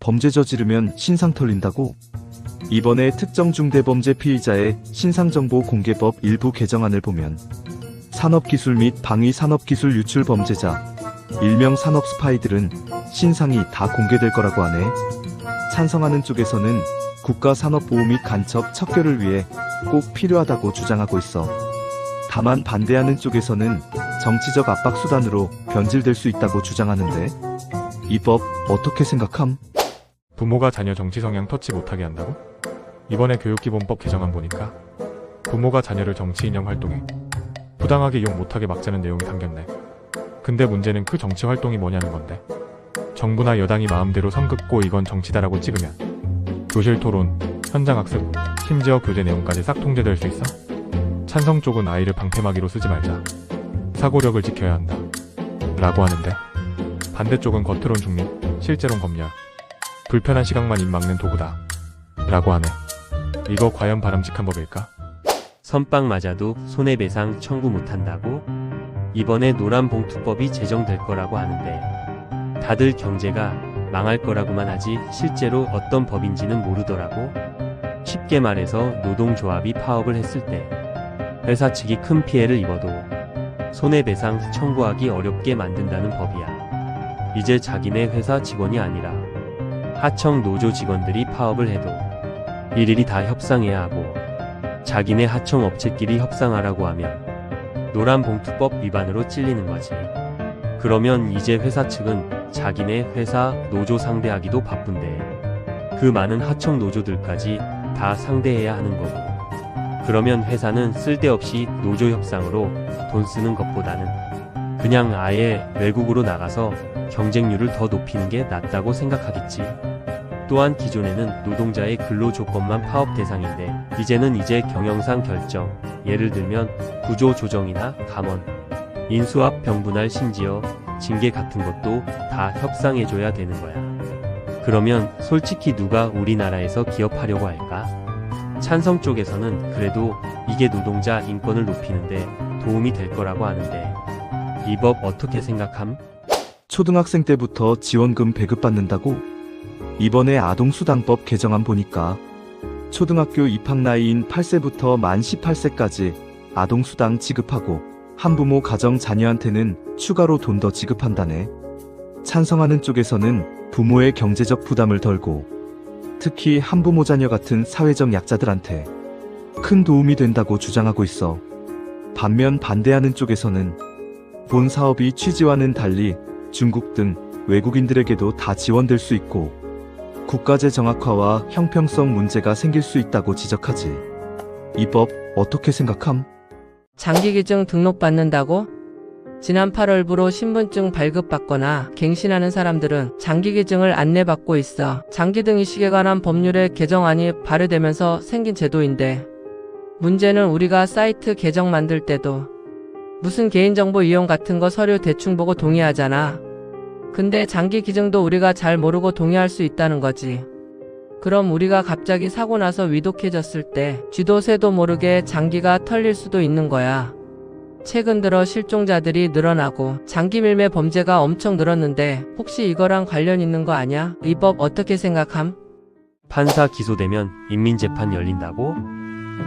범죄 저지르면 신상 털린다고? 이번에 특정 중대범죄 피의자의 신상정보 공개법 일부 개정안을 보면 산업기술 및 방위산업기술 유출 범죄자, 일명 산업 스파이들은 신상이 다 공개될 거라고 하네. 찬성하는 쪽에서는 국가산업보호 및 간첩 척결을 위해 꼭 필요하다고 주장하고 있어. 다만 반대하는 쪽에서는 정치적 압박 수단으로 변질될 수 있다고 주장하는데 이 법 어떻게 생각함? 부모가 자녀 정치 성향 터치 못하게 한다고? 이번에 교육기본법 개정안 보니까 부모가 자녀를 정치 인형 활동에 부당하게 이용 못하게 막자는 내용이 담겼네. 근데 문제는 그 정치 활동이 뭐냐는 건데 정부나 여당이 마음대로 선 긋고 이건 정치다라고 찍으면 교실 토론, 현장 학습, 심지어 교재 내용까지 싹 통제될 수 있어? 찬성 쪽은 아이를 방패막이로 쓰지 말자, 사고력을 지켜야 한다 라고 하는데 반대쪽은 겉으론 중립, 실제론 검열, 불편한 시각만 입 막는 도구다 라고 하네. 이거 과연 바람직한 법일까? 선빵 맞아도 손해배상 청구 못한다고? 이번에 노란봉투법이 제정될 거라고 하는데 다들 경제가 망할 거라고만 하지 실제로 어떤 법인지는 모르더라고. 쉽게 말해서 노동조합이 파업을 했을 때 회사 측이 큰 피해를 입어도 손해배상 청구하기 어렵게 만든다는 법이야. 이제 자기네 회사 직원이 아니라 하청 노조 직원들이 파업을 해도 일일이 다 협상해야 하고 자기네 하청 업체끼리 협상하라고 하면 노란봉투법 위반으로 찔리는 거지. 그러면 이제 회사 측은 자기네 회사 노조 상대하기도 바쁜데 그 많은 하청 노조들까지 다 상대해야 하는 거고, 그러면 회사는 쓸데없이 노조 협상으로 돈 쓰는 것보다는 그냥 아예 외국으로 나가서 경쟁률을 더 높이는 게 낫다고 생각하겠지. 또한 기존에는 노동자의 근로 조건만 파업 대상인데 이제는 경영상 결정, 예를 들면 구조 조정이나 감원, 인수합 병분할 심지어 징계 같은 것도 다 협상해줘야 되는 거야. 그러면 솔직히 누가 우리나라에서 기업하려고 할까? 찬성 쪽에서는 그래도 이게 노동자 인권을 높이는데 도움이 될 거라고 하는데 이 법 어떻게 생각함? 초등학생 때부터 지원금 배급받는다고? 이번에 아동수당법 개정안 보니까 초등학교 입학 나이인 8세부터 만 18세까지 아동수당 지급하고 한부모 가정 자녀한테는 추가로 돈 더 지급한다네. 찬성하는 쪽에서는 부모의 경제적 부담을 덜고 특히 한부모 자녀 같은 사회적 약자들한테 큰 도움이 된다고 주장하고 있어. 반면 반대하는 쪽에서는 본 사업이 취지와는 달리 중국 등 외국인들에게도 다 지원될 수 있고 국가재 정확화와 형평성 문제가 생길 수 있다고 지적하지. 이 법 어떻게 생각함? 장기기증 등록받는다고? 지난 8월부로 신분증 발급받거나 갱신하는 사람들은 장기기증을 안내받고 있어. 장기등 이식에 관한 법률의 개정안이 발의되면서 생긴 제도인데 문제는 우리가 사이트 계정 만들 때도 무슨 개인정보 이용 같은 거 서류 대충 보고 동의하잖아. 근데 장기기증도 우리가 잘 모르고 동의할 수 있다는 거지. 그럼 우리가 갑자기 사고 나서 위독해졌을 때 쥐도 새도 모르게 장기가 털릴 수도 있는 거야. 최근 들어 실종자들이 늘어나고 장기 밀매 범죄가 엄청 늘었는데 혹시 이거랑 관련 있는 거 아냐? 이 법 어떻게 생각함? 판사 기소되면 인민재판 열린다고?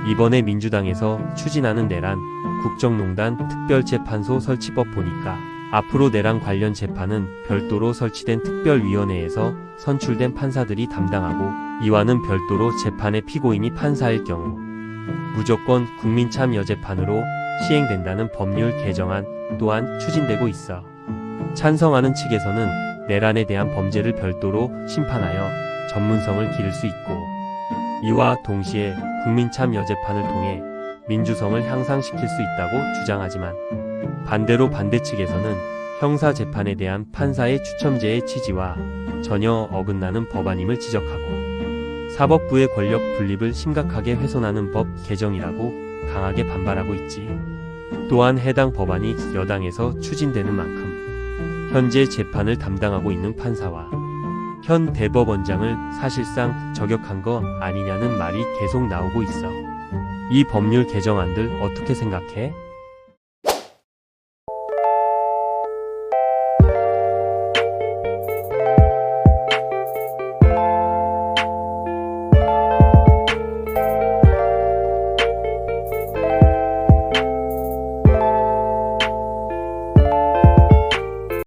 이번에 민주당에서 추진하는 내란 국정농단 특별재판소 설치법 보니까 앞으로 내란 관련 재판은 별도로 설치된 특별위원회에서 선출된 판사들이 담당하고 이와는 별도로 재판의 피고인이 판사일 경우 무조건 국민참여재판으로 시행된다는 법률 개정안 또한 추진되고 있어. 찬성하는 측에서는 내란에 대한 범죄를 별도로 심판하여 전문성을 기를 수 있고 이와 동시에 국민참여재판을 통해 민주성을 향상시킬 수 있다고 주장하지만 반대로 반대 측에서는 형사재판에 대한 판사의 추첨제의 취지와 전혀 어긋나는 법안임을 지적하고 사법부의 권력 분립을 심각하게 훼손하는 법 개정이라고 강하게 반발하고 있지. 또한 해당 법안이 여당에서 추진되는 만큼 현재 재판을 담당하고 있는 판사와 현 대법원장을 사실상 저격한 거 아니냐는 말이 계속 나오고 있어. 이 법률 개정안들 어떻게 생각해?